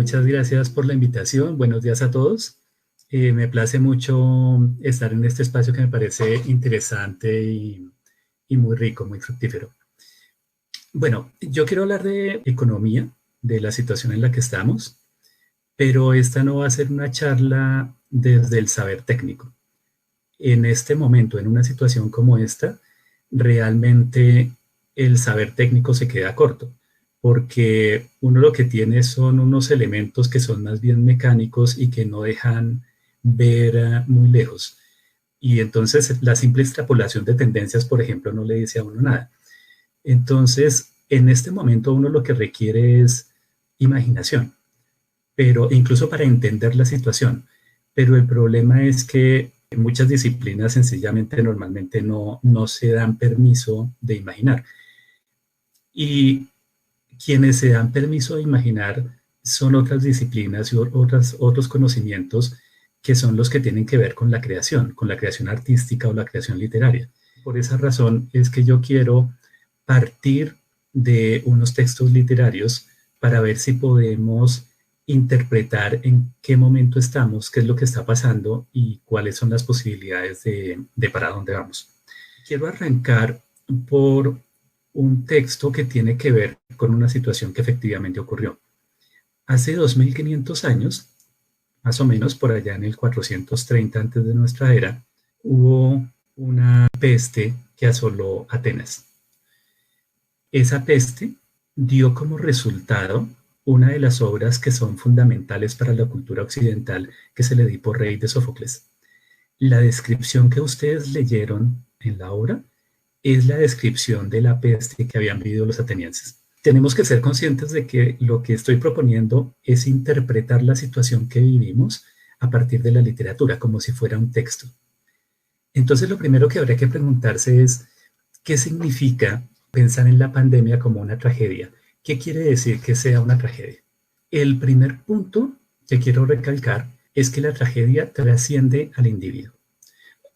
muchas gracias por la invitación. Buenos días a todos. Me place mucho estar en este espacio que me parece interesante y muy rico, muy fructífero. Bueno, yo quiero hablar de economía, de la situación en la que estamos, pero esta no va a ser una charla desde el saber técnico. En este momento, en una situación como esta, realmente el saber técnico se queda corto, porque uno lo que tiene son unos elementos que son más bien mecánicos y que no dejan ver muy lejos. Y entonces la simple extrapolación de tendencias, por ejemplo, no le dice a uno nada. Entonces, en este momento uno lo que requiere es imaginación, pero incluso para entender la situación. Pero el problema es que muchas disciplinas sencillamente normalmente no se dan permiso de imaginar. Y quienes se dan permiso de imaginar son otras disciplinas y otros conocimientos que son los que tienen que ver con la creación artística o la creación literaria. Por esa razón es que yo quiero partir de unos textos literarios para ver si podemos interpretar en qué momento estamos, qué es lo que está pasando y cuáles son las posibilidades de para dónde vamos. Quiero arrancar por un texto que tiene que ver con una situación que efectivamente ocurrió. Hace 2500 años, más o menos por allá en el 430 antes de nuestra era, hubo una peste que asoló Atenas. Esa peste dio como resultado una de las obras que son fundamentales para la cultura occidental, que es el Edipo Rey de Sófocles. La descripción que ustedes leyeron en la obra es la descripción de la peste que habían vivido los atenienses. Tenemos que ser conscientes de que lo que estoy proponiendo es interpretar la situación que vivimos a partir de la literatura, como si fuera un texto. Entonces, lo primero que habría que preguntarse es, ¿qué significa pensar en la pandemia como una tragedia? ¿Qué quiere decir que sea una tragedia? El primer punto que quiero recalcar es que la tragedia trasciende al individuo.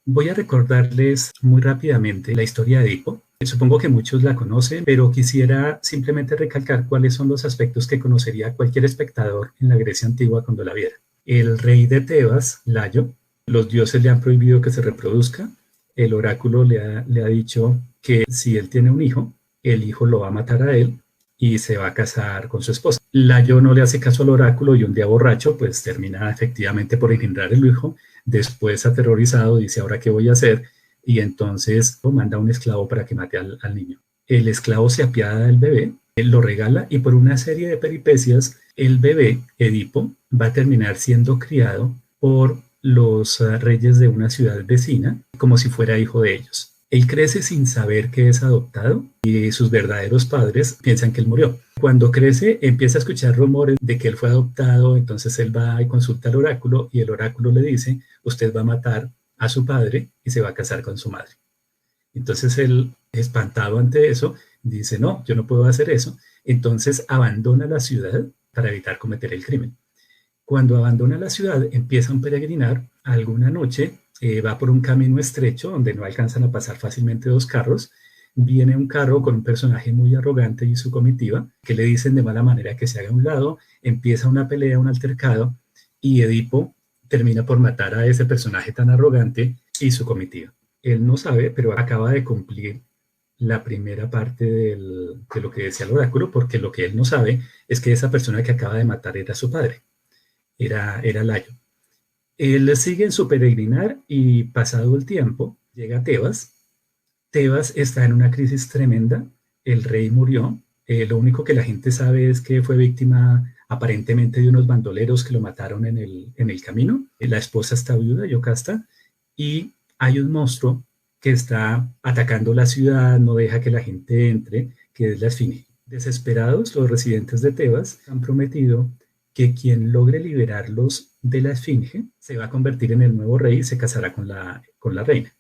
Voy a recordarles muy rápidamente la historia de Edipo. Supongo que muchos la conocen, pero quisiera simplemente recalcar cuáles son los aspectos que conocería cualquier espectador en la Grecia antigua cuando la viera. El rey de Tebas, Layo, los dioses le han prohibido que se reproduzca. El oráculo le ha dicho que si él tiene un hijo, el hijo lo va a matar a él y se va a casar con su esposa. Layo no le hace caso al oráculo y un día borracho, pues termina efectivamente por engendrar el hijo. Después, aterrorizado, dice, ¿ahora qué voy a hacer? Y entonces manda un esclavo para que mate al niño. El esclavo se apiada del bebé, él lo regala y por una serie de peripecias, el bebé, Edipo, va a terminar siendo criado por los reyes de una ciudad vecina como si fuera hijo de ellos. Él crece sin saber que es adoptado y sus verdaderos padres piensan que él murió. Cuando crece empieza a escuchar rumores de que él fue adoptado, entonces él va y consulta al oráculo y el oráculo le dice, usted va a matar a su padre y se va a casar con su madre. Entonces él, espantado ante eso, dice, no, yo no puedo hacer eso. Entonces abandona la ciudad para evitar cometer el crimen. Cuando abandona la ciudad, empieza a peregrinar. Alguna noche va por un camino estrecho donde no alcanzan a pasar fácilmente dos carros. Viene un carro con un personaje muy arrogante y su comitiva, que le dicen de mala manera que se haga a un lado. Empieza una pelea, un altercado, y Edipo termina por matar a ese personaje tan arrogante y su comitiva. Él no sabe, pero acaba de cumplir la primera parte de lo que decía el oráculo, porque lo que él no sabe es que esa persona que acaba de matar era su padre. Era Layo. Él sigue en su peregrinar y pasado el tiempo llega a Tebas. Tebas está en una crisis tremenda, el rey murió, lo único que la gente sabe es que fue víctima aparentemente de unos bandoleros que lo mataron en el camino. La esposa está viuda, Yocasta, y hay un monstruo que está atacando la ciudad, no deja que la gente entre, que es la Esfinge. Desesperados, los residentes de Tebas han prometido que quien logre liberarlos de la Esfinge se va a convertir en el nuevo rey y se casará con la reina.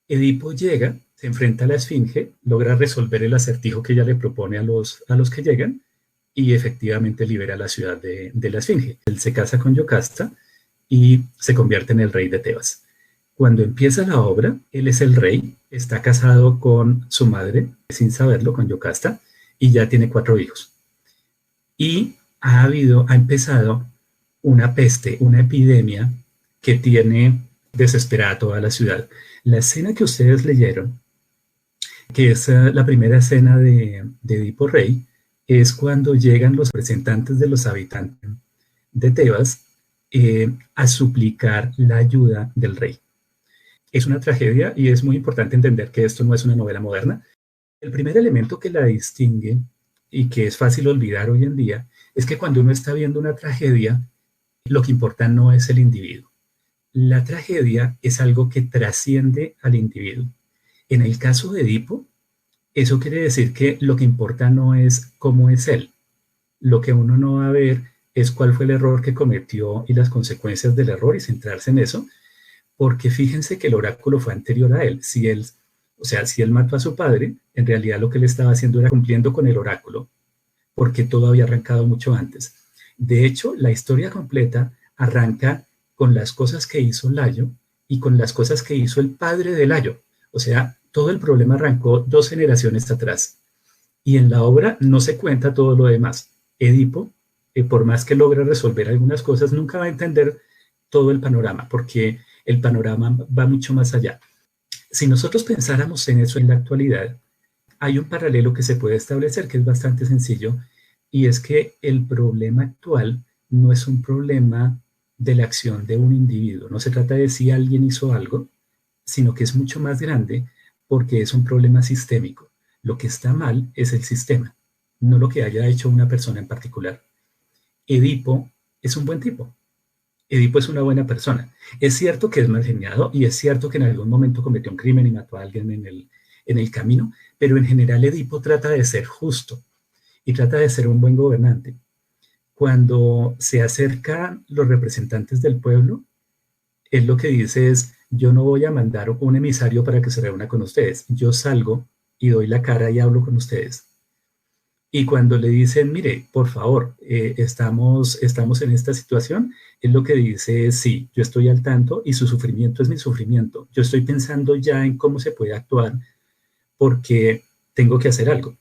Edipo llega, se enfrenta a la Esfinge, logra resolver el acertijo que ella le propone a los que llegan y efectivamente libera la ciudad de la Esfinge. Él se casa con Yocasta y se convierte en el rey de Tebas. Cuando empieza la obra, él es el rey, está casado con su madre, sin saberlo, con Yocasta, y ya tiene 4 hijos. Y ha empezado una peste, una epidemia que tiene desesperada a toda la ciudad. La escena que ustedes leyeron, que es la primera escena de Edipo Rey, es cuando llegan los representantes de los habitantes de Tebas a suplicar la ayuda del rey. Es una tragedia y es muy importante entender que esto no es una novela moderna. El primer elemento que la distingue y que es fácil olvidar hoy en día es que cuando uno está viendo una tragedia, lo que importa no es el individuo. La tragedia es algo que trasciende al individuo. En el caso de Edipo, eso quiere decir que lo que importa no es cómo es él. Lo que uno no va a ver es cuál fue el error que cometió y las consecuencias del error y centrarse en eso, porque fíjense que el oráculo fue anterior a él. Si él mató a su padre, en realidad lo que él estaba haciendo era cumpliendo con el oráculo, porque todo había arrancado mucho antes. De hecho, la historia completa arranca con las cosas que hizo Layo y con las cosas que hizo el padre de Layo. O sea, todo el problema arrancó 2 generaciones atrás. Y en la obra no se cuenta todo lo demás. Edipo, por más que logre resolver algunas cosas, nunca va a entender todo el panorama, porque el panorama va mucho más allá. Si nosotros pensáramos en eso en la actualidad, hay un paralelo que se puede establecer que es bastante sencillo, y es que el problema actual no es un problema de la acción de un individuo. No se trata de si alguien hizo algo, sino que es mucho más grande porque es un problema sistémico. Lo que está mal es el sistema, no lo que haya hecho una persona en particular. Edipo es un buen tipo. Edipo es una buena persona. Es cierto que es mal geniado y es cierto que en algún momento cometió un crimen y mató a alguien en el camino, pero en general Edipo trata de ser justo y trata de ser un buen gobernante. Cuando se acercan los representantes del pueblo, él lo que dice es, yo no voy a mandar un emisario para que se reúna con ustedes, yo salgo y doy la cara y hablo con ustedes. Y cuando le dicen, mire, por favor, estamos en esta situación, él lo que dice es, sí, yo estoy al tanto y su sufrimiento es mi sufrimiento. Yo estoy pensando ya en cómo se puede actuar porque tengo que hacer algo.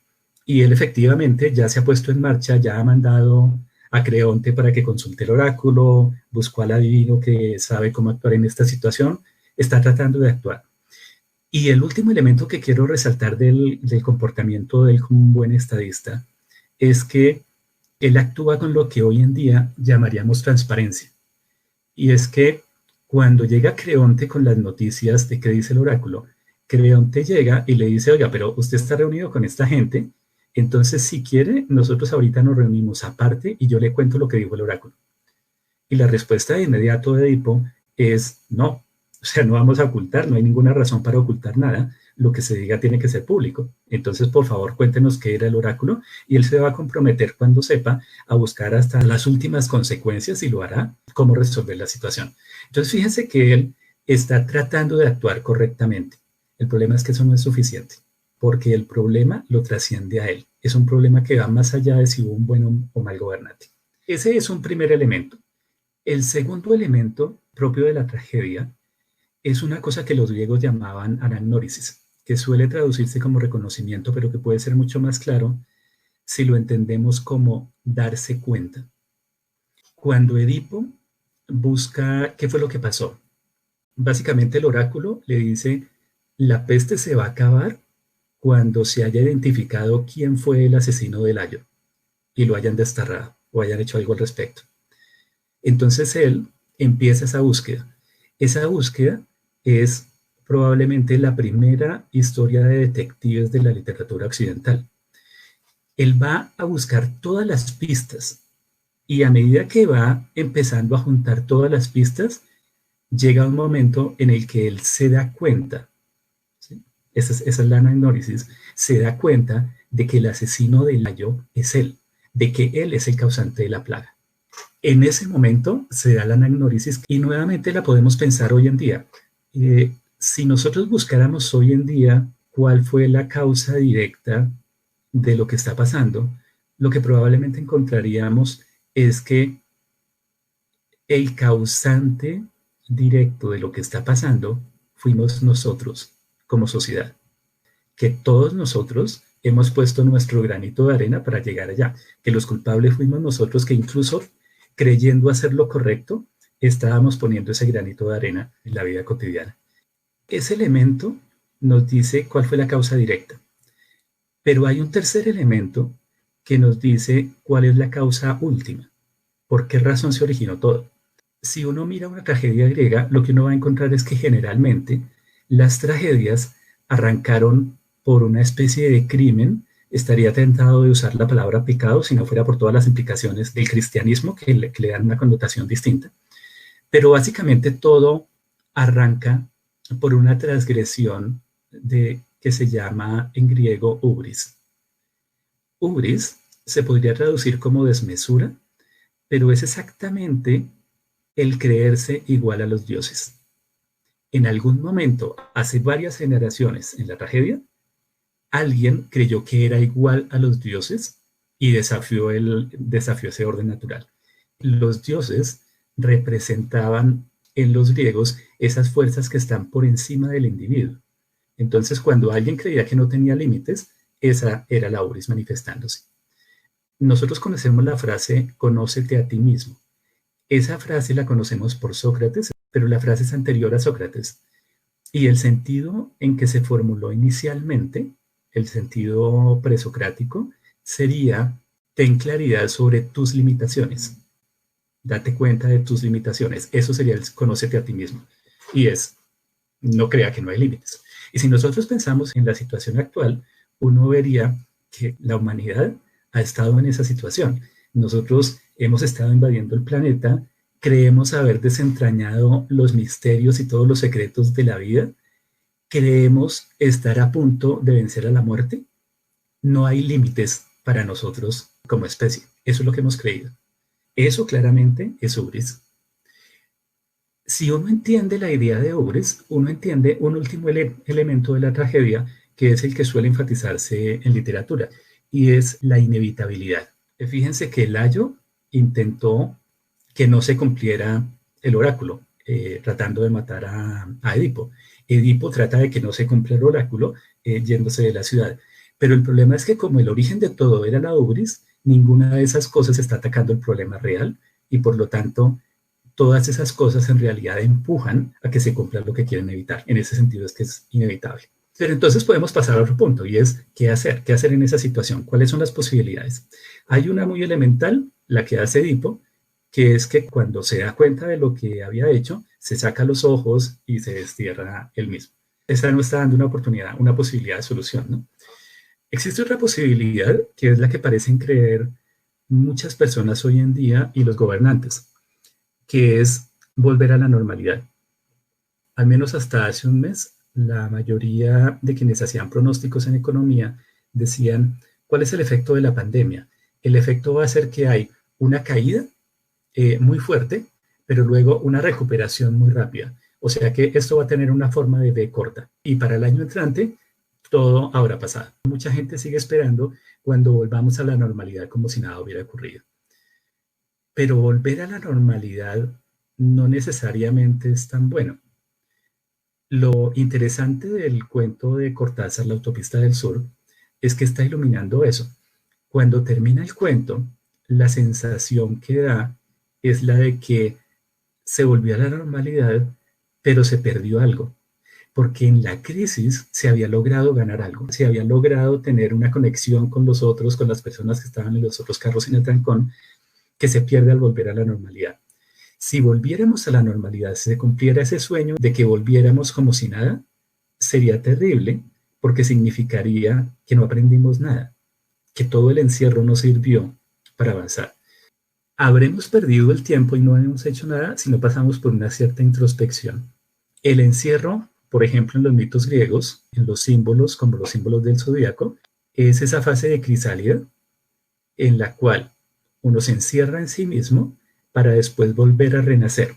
Y él efectivamente ya se ha puesto en marcha, ya ha mandado a Creonte para que consulte el oráculo, buscó al adivino que sabe cómo actuar en esta situación, está tratando de actuar. Y el último elemento que quiero resaltar del comportamiento del un buen estadista es que él actúa con lo que hoy en día llamaríamos transparencia. Y es que cuando llega Creonte con las noticias de qué dice el oráculo, Creonte llega y le dice, oiga, pero usted está reunido con esta gente, entonces si quiere, nosotros ahorita nos reunimos aparte y yo le cuento lo que dijo el oráculo. Y la respuesta de inmediato de Edipo es no, o sea, no vamos a ocultar, no hay ninguna razón para ocultar nada, lo que se diga tiene que ser público. Entonces, por favor, cuéntenos qué era el oráculo y él se va a comprometer cuando sepa a buscar hasta las últimas consecuencias y lo hará, cómo resolver la situación. Entonces, fíjense que él está tratando de actuar correctamente. El problema es que eso no es suficiente, porque el problema lo trasciende a él. Es un problema que va más allá de si hubo un buen o mal gobernante. Ese es un primer elemento. El segundo elemento propio de la tragedia es una cosa que los griegos llamaban anagnórisis, que suele traducirse como reconocimiento, pero que puede ser mucho más claro si lo entendemos como darse cuenta. Cuando Edipo busca qué fue lo que pasó, básicamente el oráculo le dice, la peste se va a acabar cuando se haya identificado quién fue el asesino de Layo y lo hayan desterrado o hayan hecho algo al respecto. Entonces él empieza esa búsqueda. Esa búsqueda es probablemente la primera historia de detectives de la literatura occidental. Él va a buscar todas las pistas y a medida que va empezando a juntar todas las pistas, llega un momento en el que él se da cuenta, ¿sí? Esa es la anagnórisis, se da cuenta de que el asesino de Layo es él, de que él es el causante de la plaga. En ese momento se da la anagnórisis y nuevamente la podemos pensar hoy en día. Si nosotros buscáramos hoy en día cuál fue la causa directa de lo que está pasando, lo que probablemente encontraríamos es que el causante directo de lo que está pasando fuimos nosotros como sociedad, que todos nosotros hemos puesto nuestro granito de arena para llegar allá, que los culpables fuimos nosotros que incluso creyendo hacer lo correcto, estábamos poniendo ese granito de arena en la vida cotidiana. Ese elemento nos dice cuál fue la causa directa, pero hay un tercer elemento que nos dice cuál es la causa última, por qué razón se originó todo. Si uno mira una tragedia griega, lo que uno va a encontrar es que generalmente las tragedias arrancaron por una especie de crimen. Estaría tentado de usar la palabra pecado si no fuera por todas las implicaciones del cristianismo que le dan una connotación distinta. Pero básicamente todo arranca por una transgresión que se llama en griego ubris. Ubris se podría traducir como desmesura, pero es exactamente el creerse igual a los dioses. En algún momento, hace varias generaciones en la tragedia, alguien creyó que era igual a los dioses y desafió ese orden natural. Los dioses representaban en los griegos esas fuerzas que están por encima del individuo. Entonces, cuando alguien creía que no tenía límites, esa era la ubris manifestándose. Nosotros conocemos la frase conócete a ti mismo. Esa frase la conocemos por Sócrates, pero la frase es anterior a Sócrates. Y el sentido en que se formuló inicialmente, el sentido presocrático, sería ten claridad sobre tus limitaciones. Date cuenta de tus limitaciones. Eso sería el conócete a ti mismo. Y es, no crea que no hay límites. Y si nosotros pensamos en la situación actual, uno vería que la humanidad ha estado en esa situación. Nosotros hemos estado invadiendo el planeta, creemos haber desentrañado los misterios y todos los secretos de la vida, creemos estar a punto de vencer a la muerte. No hay límites para nosotros como especie. Eso es lo que hemos creído. Eso claramente es ubris. Si uno entiende la idea de ubris, uno entiende un último elemento de la tragedia, que es el que suele enfatizarse en literatura, y es la inevitabilidad. Fíjense que Layo intentó que no se cumpliera el oráculo, tratando de matar a Edipo. Edipo trata de que no se cumpla el oráculo, yéndose de la ciudad. Pero el problema es que como el origen de todo era la ubris, ninguna de esas cosas está atacando el problema real y por lo tanto todas esas cosas en realidad empujan a que se cumpla lo que quieren evitar. En ese sentido es que es inevitable. Pero entonces podemos pasar a otro punto y es ¿qué hacer? ¿Qué hacer en esa situación? ¿Cuáles son las posibilidades? Hay una muy elemental, la que hace Edipo, que es que cuando se da cuenta de lo que había hecho, se saca los ojos y se destierra él mismo. Esa no está dando una oportunidad, una posibilidad de solución, ¿no? Existe otra posibilidad que es la que parecen creer muchas personas hoy en día y los gobernantes, que es volver a la normalidad. Al menos hasta hace un mes, la mayoría de quienes hacían pronósticos en economía decían, ¿cuál es el efecto de la pandemia? El efecto va a ser que hay una caída muy fuerte, pero luego una recuperación muy rápida. O sea que esto va a tener una forma de V corta. Y para el año entrante, todo habrá pasado. Mucha gente sigue esperando cuando volvamos a la normalidad como si nada hubiera ocurrido. Pero volver a la normalidad no necesariamente es tan bueno. Lo interesante del cuento de Cortázar, La Autopista del Sur, es que está iluminando eso. Cuando termina el cuento, la sensación que da es la de que se volvió a la normalidad, pero se perdió algo. Porque en la crisis se había logrado ganar algo, se había logrado tener una conexión con los otros, con las personas que estaban en los otros carros en el trancón, que se pierde al volver a la normalidad. Si volviéramos a la normalidad, si se cumpliera ese sueño de que volviéramos como si nada, sería terrible porque significaría que no aprendimos nada, que todo el encierro no sirvió para avanzar. Habremos perdido el tiempo y no hemos hecho nada si no pasamos por una cierta introspección. El encierro, por ejemplo, en los mitos griegos, en los símbolos, como los símbolos del zodiaco, es esa fase de crisálida en la cual uno se encierra en sí mismo para después volver a renacer.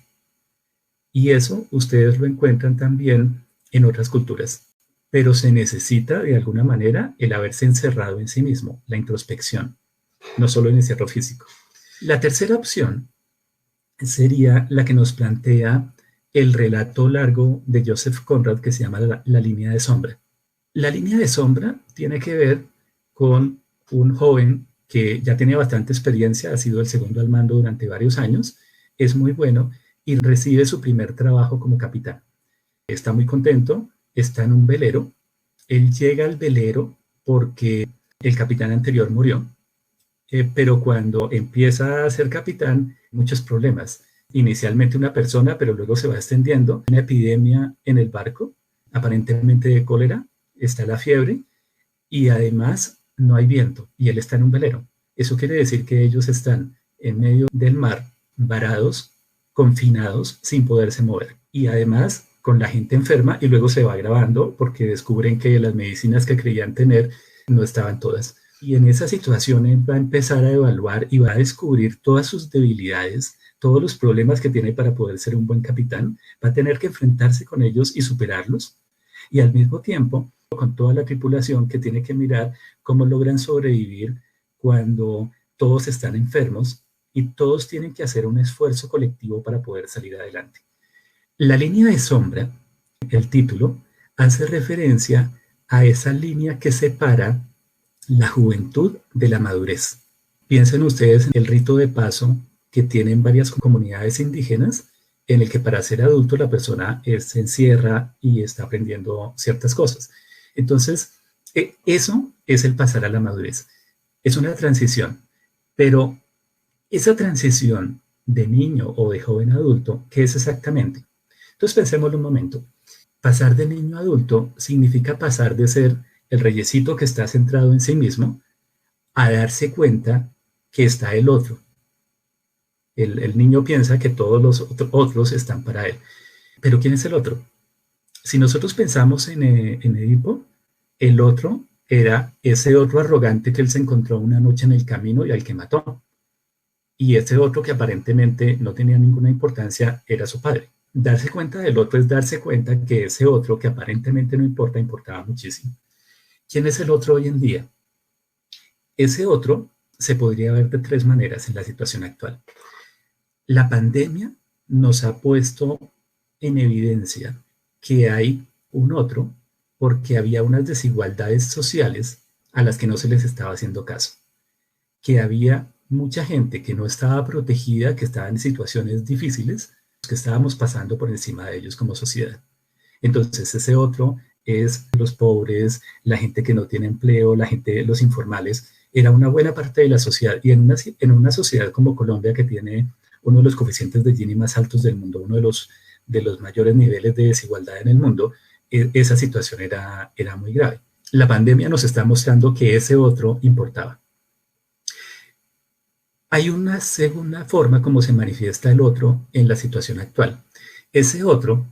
Y eso ustedes lo encuentran también en otras culturas. Pero se necesita de alguna manera el haberse encerrado en sí mismo, la introspección, no solo el encierro físico. La tercera opción sería la que nos plantea el relato largo de Joseph Conrad que se llama la línea de sombra. La línea de sombra tiene que ver con un joven que ya tiene bastante experiencia, ha sido el segundo al mando durante varios años, es muy bueno y recibe su primer trabajo como capitán. Está muy contento, está en un velero, él llega al velero porque el capitán anterior murió, pero cuando empieza a ser capitán, muchos problemas. Inicialmente una persona, pero luego se va extendiendo. Una epidemia en el barco, aparentemente de cólera, está la fiebre y además no hay viento y él está en un velero. Eso quiere decir que ellos están en medio del mar, varados, confinados, sin poderse mover. Y además con la gente enferma y luego se va agravando porque descubren que las medicinas que creían tener no estaban todas. Y en esa situación él va a empezar a evaluar y va a descubrir todas sus debilidades, todos los problemas que tiene para poder ser un buen capitán, va a tener que enfrentarse con ellos y superarlos. Y al mismo tiempo, con toda la tripulación que tiene que mirar cómo logran sobrevivir cuando todos están enfermos y todos tienen que hacer un esfuerzo colectivo para poder salir adelante. La línea de sombra, el título, hace referencia a esa línea que separa la juventud de la madurez. Piensen ustedes en el rito de paso que tienen varias comunidades indígenas, en el que para ser adulto la persona se encierra y está aprendiendo ciertas cosas. Entonces, eso es el pasar a la madurez. Es una transición, pero esa transición de niño o de joven a adulto, ¿qué es exactamente? Entonces pensémoslo un momento. Pasar de niño a adulto significa pasar de ser el reyesito que está centrado en sí mismo a darse cuenta que está el otro. El niño piensa que todos los otros están para él. Pero ¿quién es el otro? Si nosotros pensamos en Edipo, el otro era ese otro arrogante que él se encontró una noche en el camino y al que mató. Y ese otro que aparentemente no tenía ninguna importancia era su padre. Darse cuenta del otro es darse cuenta que ese otro que aparentemente no importa, importaba muchísimo. ¿Quién es el otro hoy en día? Ese otro se podría ver de tres maneras en la situación actual. La pandemia nos ha puesto en evidencia que hay un otro porque había unas desigualdades sociales a las que no se les estaba haciendo caso, que había mucha gente que no estaba protegida, que estaba en situaciones difíciles, que estábamos pasando por encima de ellos como sociedad. Entonces ese otro es los pobres, la gente que no tiene empleo, la gente, los informales, era una buena parte de la sociedad y en una sociedad como Colombia que tiene uno de los coeficientes de Gini más altos del mundo, uno de los mayores niveles de desigualdad en el mundo, esa situación era muy grave. La pandemia nos está mostrando que ese otro importaba. Hay una segunda forma como se manifiesta el otro en la situación actual. Ese otro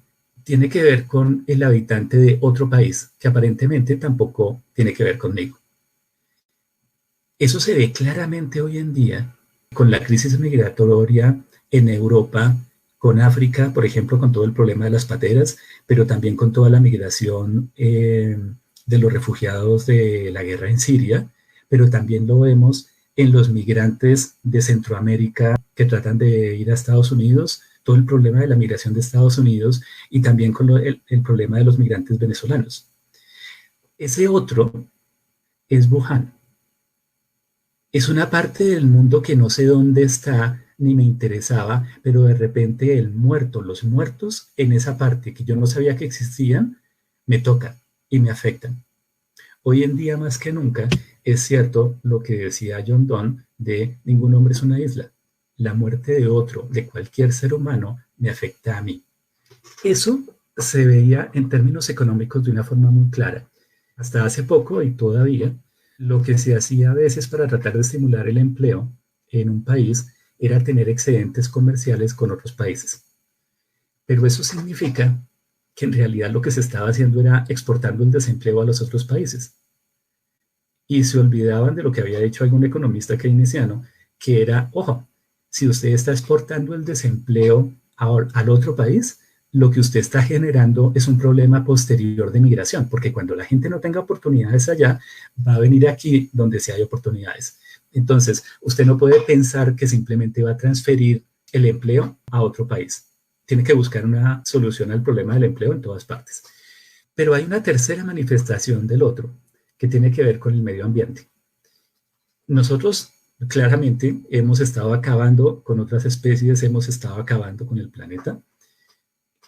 tiene que ver con el habitante de otro país, que aparentemente tampoco tiene que ver conmigo. Eso se ve claramente hoy en día con la crisis migratoria en Europa, con África, por ejemplo, con todo el problema de las pateras, pero también con toda la migración de los refugiados de la guerra en Siria, pero también lo vemos en los migrantes de Centroamérica que tratan de ir a Estados Unidos, todo el problema de la migración de Estados Unidos y también con el problema de los migrantes venezolanos. Ese otro es Wuhan. Es una parte del mundo que no sé dónde está ni me interesaba, pero de repente los muertos en esa parte que yo no sabía que existían, me tocan y me afectan. Hoy en día más que nunca es cierto lo que decía John Donne de ningún hombre es una isla. La muerte de otro, de cualquier ser humano, me afecta a mí. Eso se veía en términos económicos de una forma muy clara. Hasta hace poco y todavía, lo que se hacía a veces para tratar de estimular el empleo en un país era tener excedentes comerciales con otros países. Pero eso significa que en realidad lo que se estaba haciendo era exportando el desempleo a los otros países. Y se olvidaban de lo que había dicho algún economista keynesiano, que era, ojo, si usted está exportando el desempleo al otro país, lo que usted está generando es un problema posterior de migración, porque cuando la gente no tenga oportunidades allá, va a venir aquí donde sí hay oportunidades. Entonces, usted no puede pensar que simplemente va a transferir el empleo a otro país. Tiene que buscar una solución al problema del empleo en todas partes. Pero hay una tercera manifestación del otro, que tiene que ver con el medio ambiente. Nosotros claramente hemos estado acabando con otras especies, hemos estado acabando con el planeta,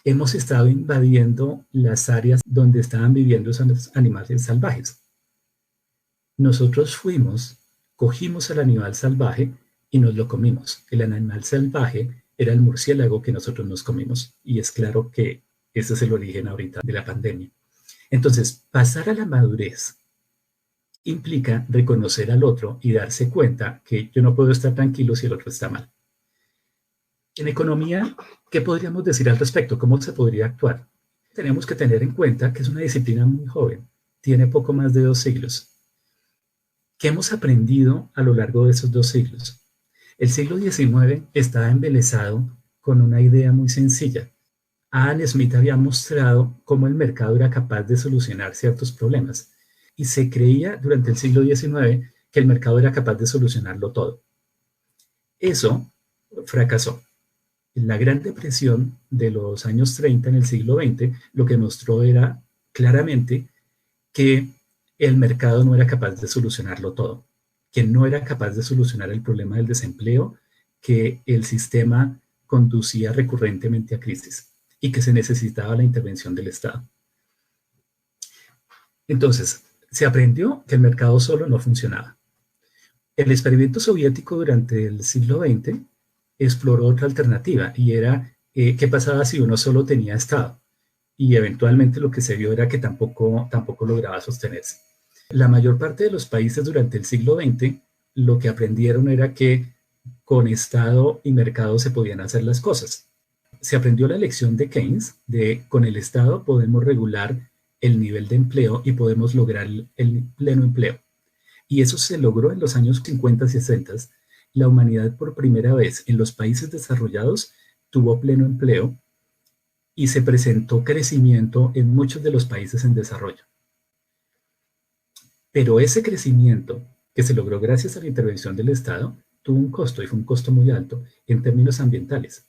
hemos estado invadiendo las áreas donde estaban viviendo esos animales salvajes. Nosotros cogimos al animal salvaje y nos lo comimos. El animal salvaje era el murciélago que nosotros nos comimos. Y es claro que ese es el origen ahorita de la pandemia. Entonces, pasar a la madurez implica reconocer al otro y darse cuenta que yo no puedo estar tranquilo si el otro está mal. En economía, ¿qué podríamos decir al respecto? ¿Cómo se podría actuar? Tenemos que tener en cuenta que es una disciplina muy joven, tiene poco más de 2 siglos. ¿Qué hemos aprendido a lo largo de esos 2 siglos? El siglo XIX estaba embelesado con una idea muy sencilla. Adam Smith había mostrado cómo el mercado era capaz de solucionar ciertos problemas y se creía durante el siglo XIX que el mercado era capaz de solucionarlo todo. Eso fracasó. La Gran Depresión de los años 30 en el siglo XX lo que mostró era claramente que el mercado no era capaz de solucionarlo todo, que no era capaz de solucionar el problema del desempleo, que el sistema conducía recurrentemente a crisis y que se necesitaba la intervención del Estado. Entonces, se aprendió que el mercado solo no funcionaba. El experimento soviético durante el siglo XX exploró otra alternativa y era qué pasaba si uno solo tenía Estado. Y eventualmente lo que se vio era que tampoco lograba sostenerse. La mayor parte de los países durante el siglo XX lo que aprendieron era que con Estado y mercado se podían hacer las cosas. Se aprendió la lección de Keynes de con el Estado podemos regular el nivel de empleo y podemos lograr el pleno empleo. Y eso se logró en los años 50 y 60. La humanidad por primera vez en los países desarrollados tuvo pleno empleo y se presentó crecimiento en muchos de los países en desarrollo. Pero ese crecimiento que se logró gracias a la intervención del Estado tuvo un costo y fue un costo muy alto en términos ambientales.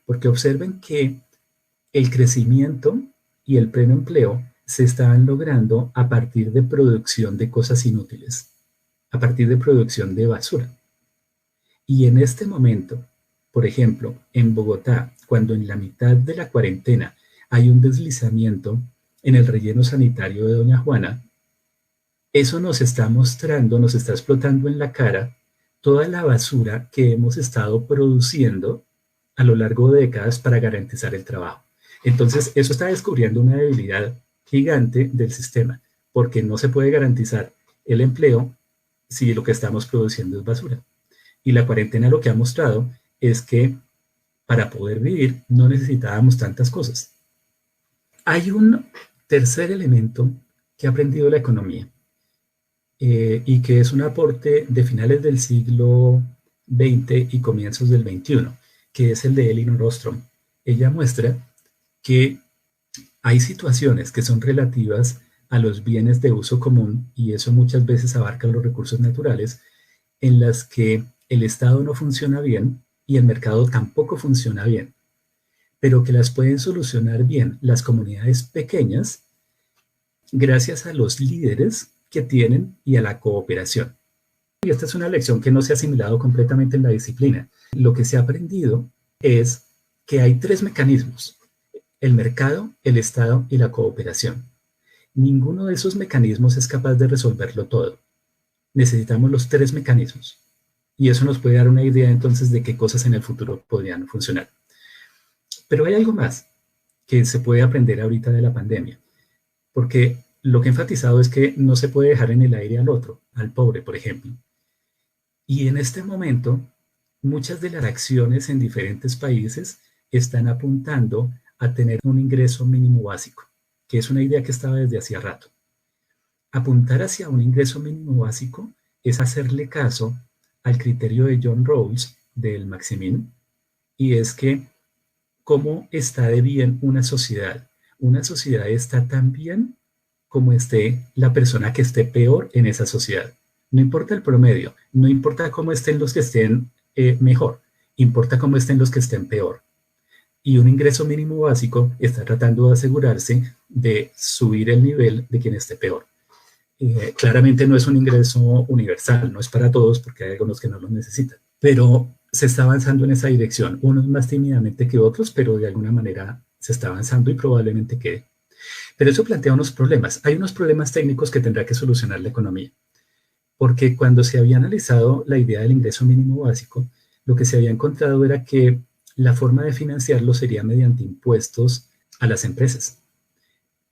Porque observen que el crecimiento y el pleno empleo se estaban logrando a partir de producción de cosas inútiles, a partir de producción de basura. Y en este momento, por ejemplo, en Bogotá, cuando en la mitad de la cuarentena hay un deslizamiento en el relleno sanitario de Doña Juana, eso nos está mostrando, nos está explotando en la cara toda la basura que hemos estado produciendo a lo largo de décadas para garantizar el trabajo. Entonces, eso está descubriendo una debilidad gigante del sistema, porque no se puede garantizar el empleo si lo que estamos produciendo es basura. Y la cuarentena lo que ha mostrado es que para poder vivir no necesitábamos tantas cosas. Hay un tercer elemento que ha aprendido la economía y que es un aporte de finales del siglo XX y comienzos del XXI, que es el de Elinor Ostrom. Ella muestra que hay situaciones que son relativas a los bienes de uso común, y eso muchas veces abarca los recursos naturales, en las que el Estado no funciona bien y el mercado tampoco funciona bien, pero que las pueden solucionar bien las comunidades pequeñas gracias a los líderes que tienen y a la cooperación. Y esta es una lección que no se ha asimilado completamente en la disciplina. Lo que se ha aprendido es que hay 3 mecanismos: el mercado, el Estado y la cooperación. Ninguno de esos mecanismos es capaz de resolverlo todo. Necesitamos los 3 mecanismos. Y eso nos puede dar una idea entonces de qué cosas en el futuro podrían funcionar. Pero hay algo más que se puede aprender ahorita de la pandemia, porque lo que he enfatizado es que no se puede dejar en el aire al otro, al pobre, por ejemplo. Y en este momento, muchas de las acciones en diferentes países están apuntando a tener un ingreso mínimo básico, que es una idea que estaba desde hacía rato. Apuntar hacia un ingreso mínimo básico es hacerle caso al criterio de John Rawls del Maximin, y es que cómo está de bien una sociedad. Una sociedad está tan bien como esté la persona que esté peor en esa sociedad. No importa el promedio, no importa cómo estén los que estén mejor, importa cómo estén los que estén peor. Y un ingreso mínimo básico está tratando de asegurarse de subir el nivel de quien esté peor. Claramente no es un ingreso universal, no es para todos porque hay algunos que no lo necesitan, pero se está avanzando en esa dirección, unos más tímidamente que otros, pero de alguna manera se está avanzando y probablemente quede. Pero eso plantea unos problemas. Hay unos problemas técnicos que tendrá que solucionar la economía, porque cuando se había analizado la idea del ingreso mínimo básico, lo que se había encontrado era que la forma de financiarlo sería mediante impuestos a las empresas.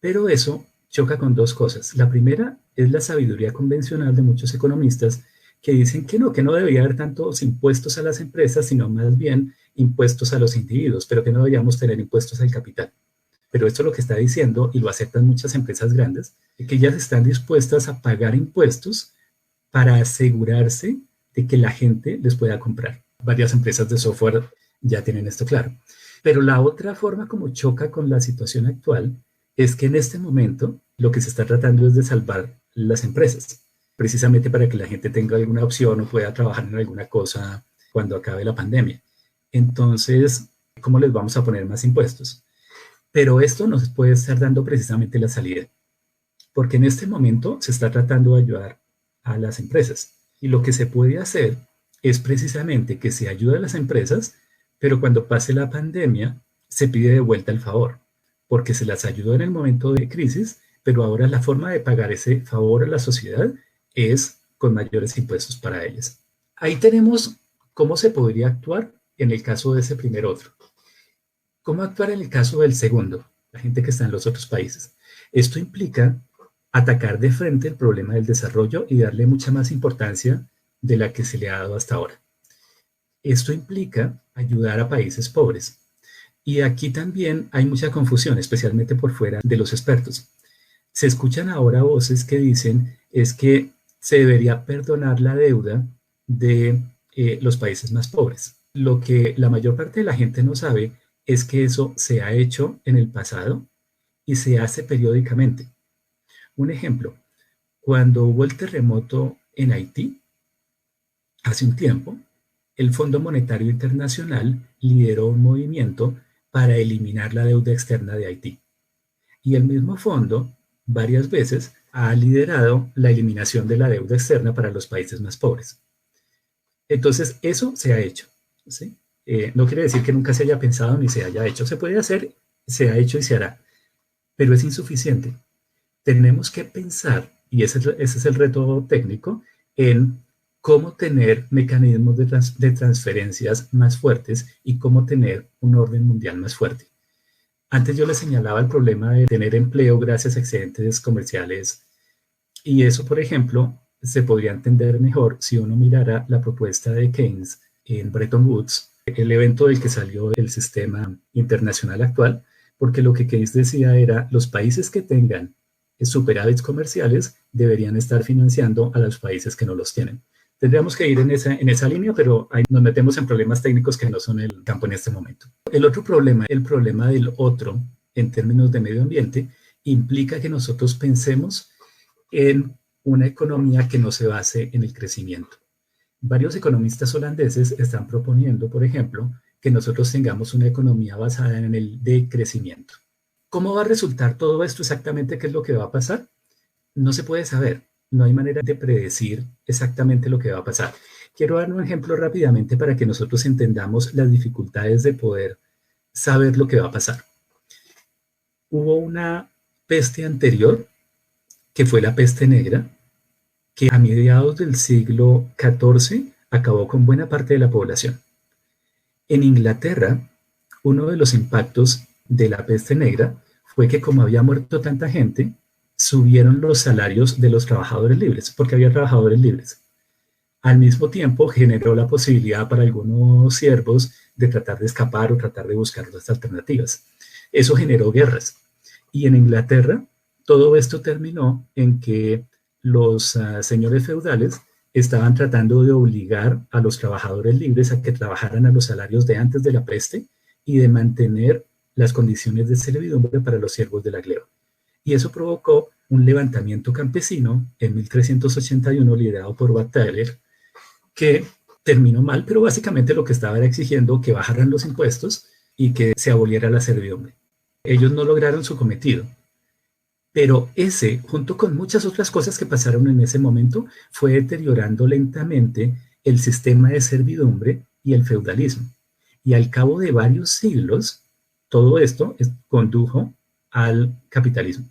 Pero eso choca con dos cosas. La primera es la sabiduría convencional de muchos economistas que dicen que no debería haber tantos impuestos a las empresas, sino más bien impuestos a los individuos, pero que no deberíamos tener impuestos al capital. Pero esto es lo que está diciendo, y lo aceptan muchas empresas grandes, que ellas están dispuestas a pagar impuestos para asegurarse de que la gente les pueda comprar. Varias empresas de software ya tienen esto claro. Pero la otra forma como choca con la situación actual es que en este momento lo que se está tratando es de salvar las empresas, precisamente para que la gente tenga alguna opción o pueda trabajar en alguna cosa cuando acabe la pandemia. Entonces, ¿cómo les vamos a poner más impuestos? Pero esto nos puede estar dando precisamente la salida, porque en este momento se está tratando de ayudar a las empresas. Y lo que se puede hacer es precisamente que se ayude a las empresas, pero cuando pase la pandemia se pide de vuelta el favor, porque se las ayudó en el momento de crisis, pero ahora la forma de pagar ese favor a la sociedad es con mayores impuestos para ellas. Ahí tenemos cómo se podría actuar en el caso de ese primer otro. ¿Cómo actuar en el caso del segundo? La gente que está en los otros países. Esto implica atacar de frente el problema del desarrollo y darle mucha más importancia de la que se le ha dado hasta ahora. Esto implica ayudar a países pobres. Y aquí también hay mucha confusión, especialmente por fuera de los expertos. Se escuchan ahora voces que dicen es que se debería perdonar la deuda de los países más pobres. Lo que la mayor parte de la gente no sabe es que eso se ha hecho en el pasado y se hace periódicamente. Un ejemplo, cuando hubo el terremoto en Haití, hace un tiempo, el Fondo Monetario Internacional lideró un movimiento para eliminar la deuda externa de Haití. Y el mismo fondo, varias veces, ha liderado la eliminación de la deuda externa para los países más pobres. Entonces, eso se ha hecho, ¿sí? No quiere decir que nunca se haya pensado ni se haya hecho. Se puede hacer, se ha hecho y se hará, pero es insuficiente. Tenemos que pensar, y ese es el reto técnico, en cómo tener mecanismos de transferencias más fuertes y cómo tener un orden mundial más fuerte. Antes yo les señalaba el problema de tener empleo gracias a excedentes comerciales, y eso, por ejemplo, se podría entender mejor si uno mirara la propuesta de Keynes en Bretton Woods, el evento del que salió el sistema internacional actual, porque lo que Keynes decía era los países que tengan superávits comerciales deberían estar financiando a los países que no los tienen. Tendríamos que ir en esa línea, pero ahí nos metemos en problemas técnicos que no son el campo en este momento. El otro problema, el problema del otro en términos de medio ambiente, implica que nosotros pensemos en una economía que no se base en el crecimiento. Varios economistas holandeses están proponiendo, por ejemplo, que nosotros tengamos una economía basada en el decrecimiento. ¿Cómo va a resultar todo esto exactamente? ¿Qué es lo que va a pasar? No se puede saber. No hay manera de predecir exactamente lo que va a pasar. Quiero dar un ejemplo rápidamente para que nosotros entendamos las dificultades de poder saber lo que va a pasar. Hubo una peste anterior, que fue la peste negra, que a mediados del siglo XIV acabó con buena parte de la población. En Inglaterra, uno de los impactos de la peste negra fue que como había muerto tanta gente, subieron los salarios de los trabajadores libres, porque había trabajadores libres. Al mismo tiempo generó la posibilidad para algunos siervos de tratar de escapar o tratar de buscar otras alternativas. Eso generó guerras. Y en Inglaterra, todo esto terminó en que los señores feudales estaban tratando de obligar a los trabajadores libres a que trabajaran a los salarios de antes de la peste y de mantener las condiciones de servidumbre para los siervos de la gleba. Y eso provocó un levantamiento campesino en 1381 liderado por Wat Tyler, que terminó mal, pero básicamente lo que estaba era exigiendo que bajaran los impuestos y que se aboliera la servidumbre. Ellos no lograron su cometido, Pero ese, junto con muchas otras cosas que pasaron en ese momento, fue deteriorando lentamente el sistema de servidumbre y el feudalismo. Y al cabo de varios siglos, todo esto condujo al capitalismo.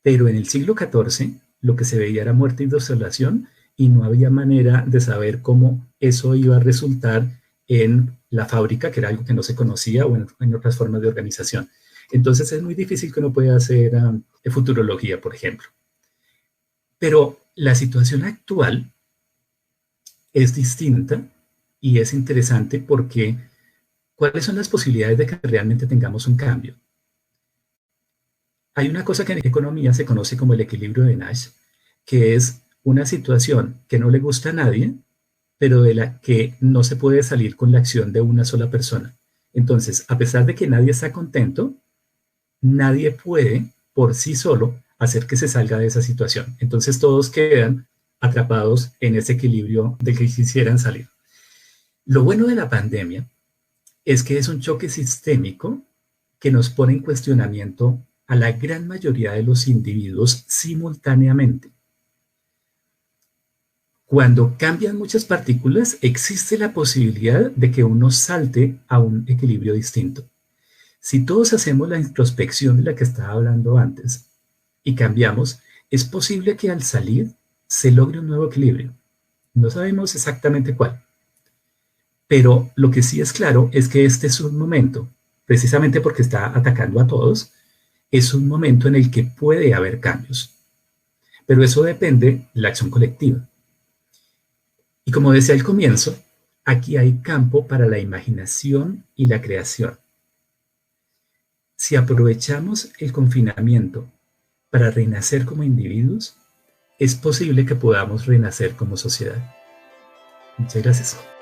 Pero en el siglo XIV lo que se veía era muerte y desolación y no había manera de saber cómo eso iba a resultar en la fábrica, que era algo que no se conocía, o en otras formas de organización. Entonces es muy difícil que uno pueda hacer futurología, por ejemplo. Pero la situación actual es distinta y es interesante porque ¿cuáles son las posibilidades de que realmente tengamos un cambio? Hay una cosa que en economía se conoce como el equilibrio de Nash, que es una situación que no le gusta a nadie, pero de la que no se puede salir con la acción de una sola persona. Entonces, a pesar de que nadie está contento, nadie puede por sí solo hacer que se salga de esa situación. Entonces todos quedan atrapados en ese equilibrio del que quisieran salir. Lo bueno de la pandemia es que es un choque sistémico que nos pone en cuestionamiento a la gran mayoría de los individuos simultáneamente. Cuando cambian muchas partículas, existe la posibilidad de que uno salte a un equilibrio distinto. Si todos hacemos la introspección de la que estaba hablando antes y cambiamos, es posible que al salir se logre un nuevo equilibrio. No sabemos exactamente cuál. Pero lo que sí es claro es que este es un momento, precisamente porque está atacando a todos, es un momento en el que puede haber cambios. Pero eso depende de la acción colectiva. Y como decía al comienzo, aquí hay campo para la imaginación y la creación. Si aprovechamos el confinamiento para renacer como individuos, es posible que podamos renacer como sociedad. Muchas gracias.